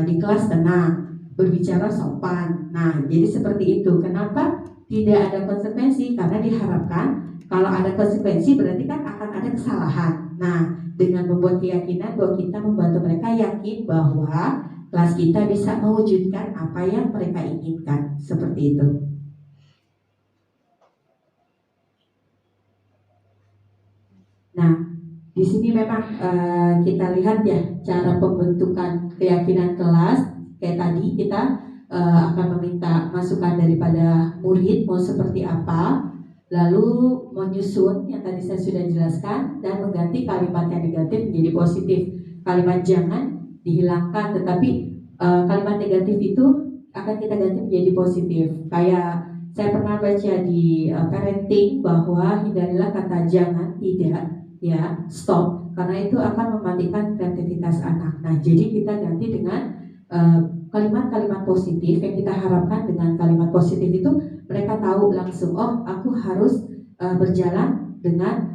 di kelas tenang, berbicara sopan. Nah, jadi seperti itu. Kenapa tidak ada konsekuensi? Karena diharapkan kalau ada konsekuensi berarti kan akan ada kesalahan. Nah, dengan membuat keyakinan bahwa kita membantu mereka yakin bahwa kelas kita bisa mewujudkan apa yang mereka inginkan. Seperti itu. Nah, di sini memang kita lihat ya cara pembentukan keyakinan kelas. Kayak tadi kita akan meminta masukan daripada murid mau seperti apa, lalu menyusun yang tadi saya sudah jelaskan dan mengganti kalimat yang negatif menjadi positif. Kalimat jangan dihilangkan, tetapi kalimat negatif itu akan kita ganti menjadi positif. Kayak saya pernah baca di parenting bahwa hindarilah kata jangan, tidak, ya, stop, karena itu akan mematikan kreativitas anak. Nah, jadi kita ganti dengan kalimat-kalimat positif yang kita harapkan. Dengan kalimat positif itu mereka tahu langsung, oh aku harus berjalan dengan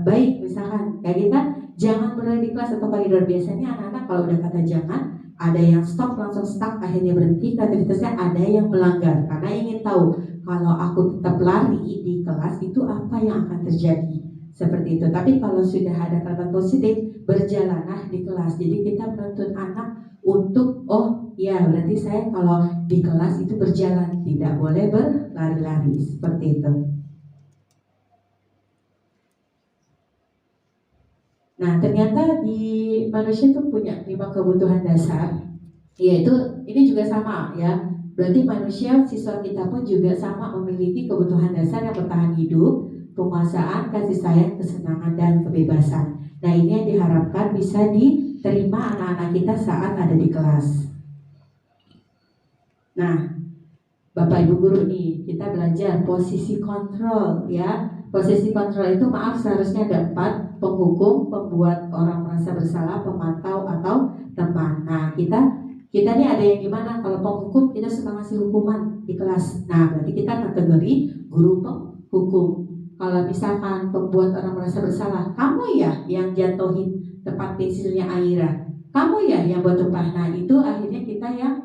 baik. Misalkan kayak gitu kan, jangan berada di kelas atau koridor. Biasanya anak-anak kalau udah kata jangan, ada yang stop langsung stuck, akhirnya berhenti kreativitasnya. Ada yang melanggar karena ingin tahu kalau aku tetap lari di kelas itu apa yang akan terjadi. Seperti itu. Tapi kalau sudah ada kalimat positif, berjalanlah di kelas. Jadi kita menuntut anak untuk, oh ya berarti saya kalau di kelas itu berjalan, tidak boleh berlari-lari. Seperti itu. Nah, ternyata di manusia itu punya 5 kebutuhan dasar, yaitu ini juga sama ya. Berarti manusia, siswa kita pun juga sama memiliki kebutuhan dasar yang bertahan hidup, penguasaan, kasih sayang, kesenangan, dan kebebasan. Nah, ini yang diharapkan bisa diterima anak-anak kita saat ada di kelas. Nah, Bapak Ibu guru nih, kita belajar posisi kontrol ya. Posisi kontrol itu maaf seharusnya ada 4: penghukum, pembuat orang merasa bersalah, pemantau, atau teman. Nah, kita Kita nih ada yang gimana? Kalau penghukum kita suka ngasih hukuman di kelas. Nah, berarti kita kategori guru penghukum. Kalau misalkan pembuat orang merasa bersalah, kamu ya yang jatuhin tempat pensilnya Aira, kamu ya yang buat tumpah. Nah, itu akhirnya kita yang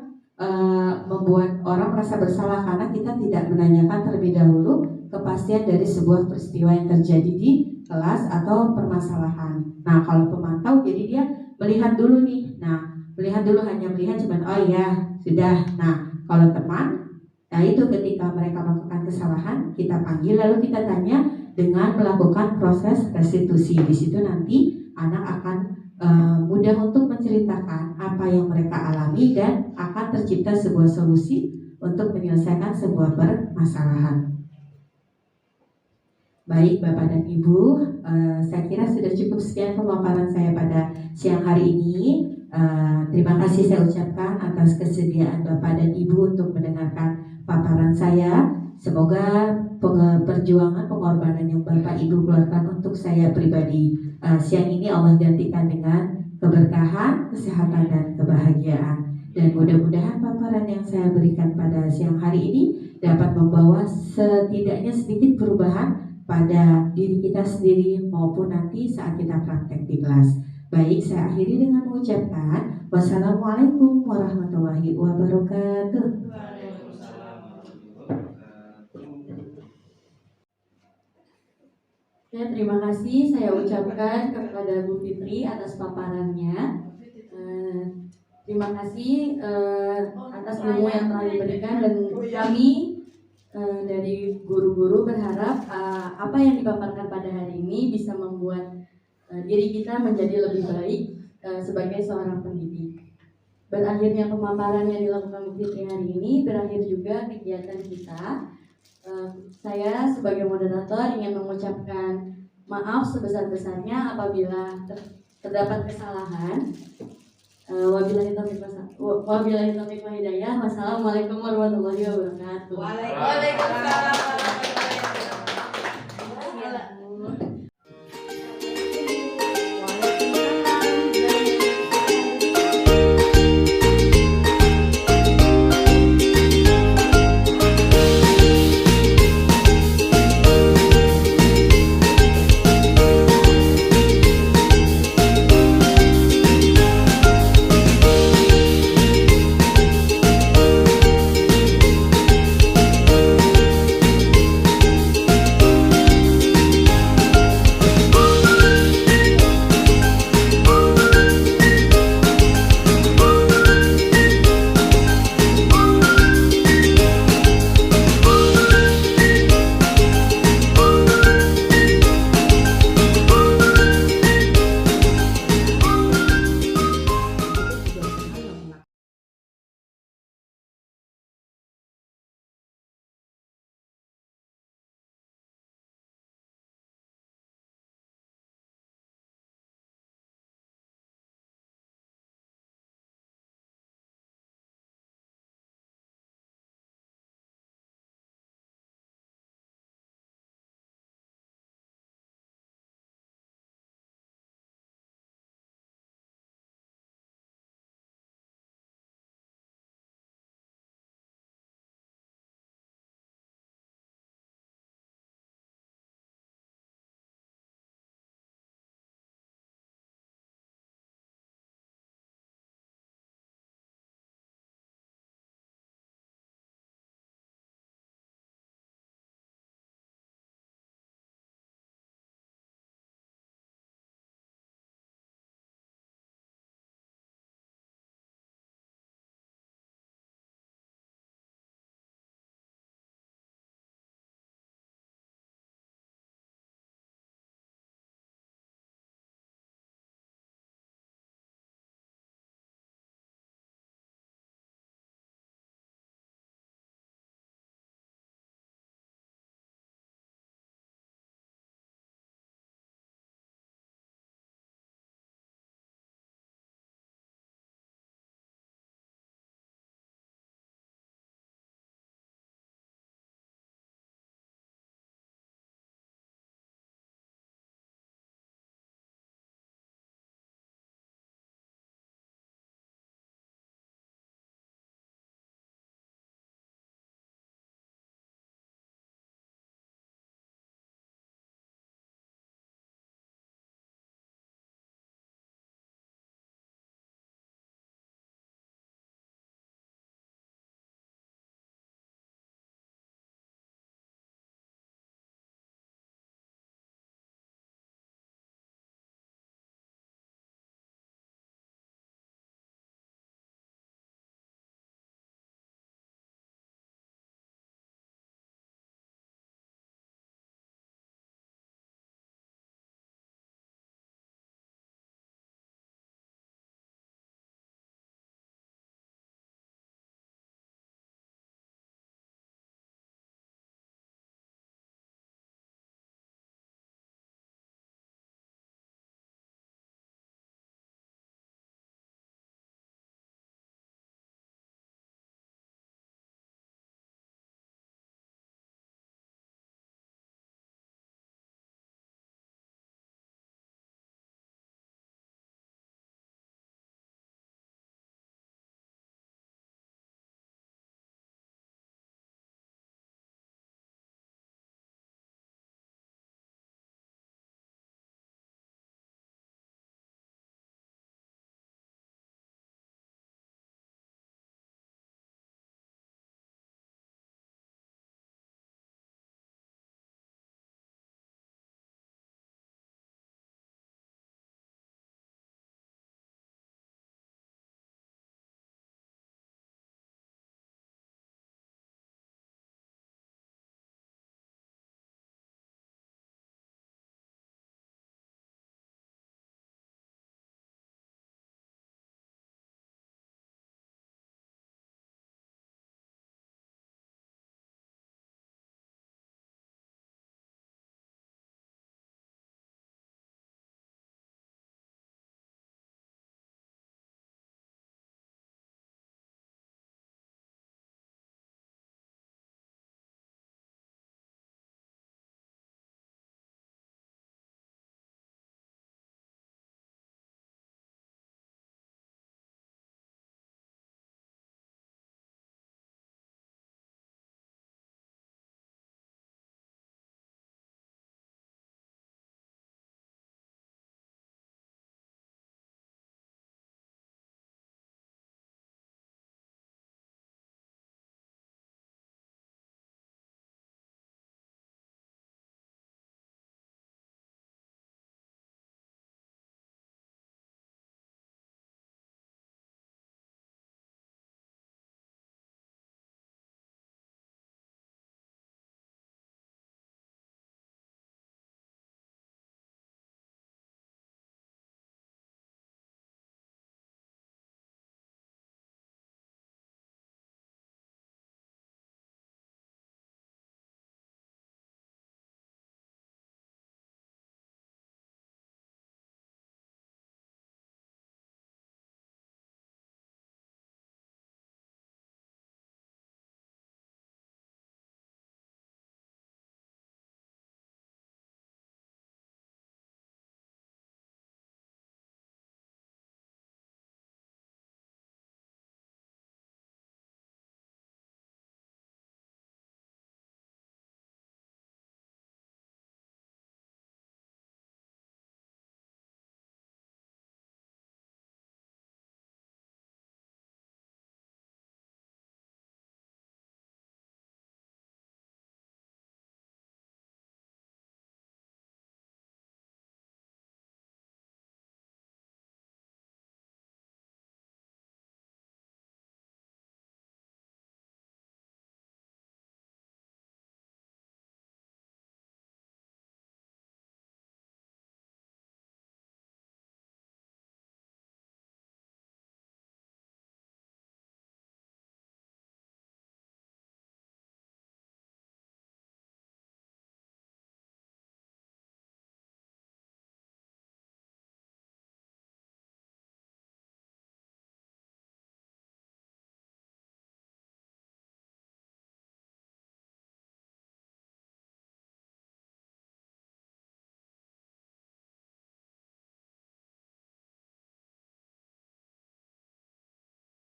membuat orang merasa bersalah karena kita tidak menanyakan terlebih dahulu kepastian dari sebuah peristiwa yang terjadi di kelas atau permasalahan. Nah, kalau pemantau jadi dia melihat dulu nih. Nah, melihat dulu, hanya melihat cuman oh iya sudah. Nah, kalau teman, nah itu ketika mereka melakukan kesalahan kita panggil lalu kita tanya dengan melakukan proses restitusi. Di situ nanti anak akan mudah untuk menceritakan apa yang mereka alami dan akan tercipta sebuah solusi untuk menyelesaikan sebuah permasalahan. Baik Bapak dan Ibu, saya kira sudah cukup sekian pemaparan saya pada siang hari ini. Terima kasih saya ucapkan atas kesediaan Bapak dan Ibu untuk mendengarkan paparan saya. Semoga perjuangan pengorbanan yang Bapak Ibu keluarkan untuk saya pribadi siang ini Allah gantikan dengan keberkahan, kesehatan dan kebahagiaan. Dan mudah-mudahan paparan yang saya berikan pada siang hari ini dapat membawa setidaknya sedikit perubahan pada diri kita sendiri maupun nanti saat kita praktek di kelas. Baik, saya akhiri dengan mengucapkan wassalamualaikum warahmatullahi wabarakatuh. Ya, terima kasih saya ucapkan kepada Bu Fitri atas paparannya. Terima kasih atas ilmu yang telah diberikan, dan kami dari guru-guru berharap apa yang dipaparkan pada hari ini bisa membuat diri kita menjadi lebih baik sebagai seorang pendidik. Berakhirnya pemaparan yang dilakukan Bu Fitri hari ini, berakhir juga kegiatan kita. Saya sebagai moderator ingin mengucapkan maaf sebesar-besarnya apabila terdapat kesalahan. Wabillahi taufiq wal hidayah. Wassalamualaikum warahmatullahi wabarakatuh. Waalaikumsalam.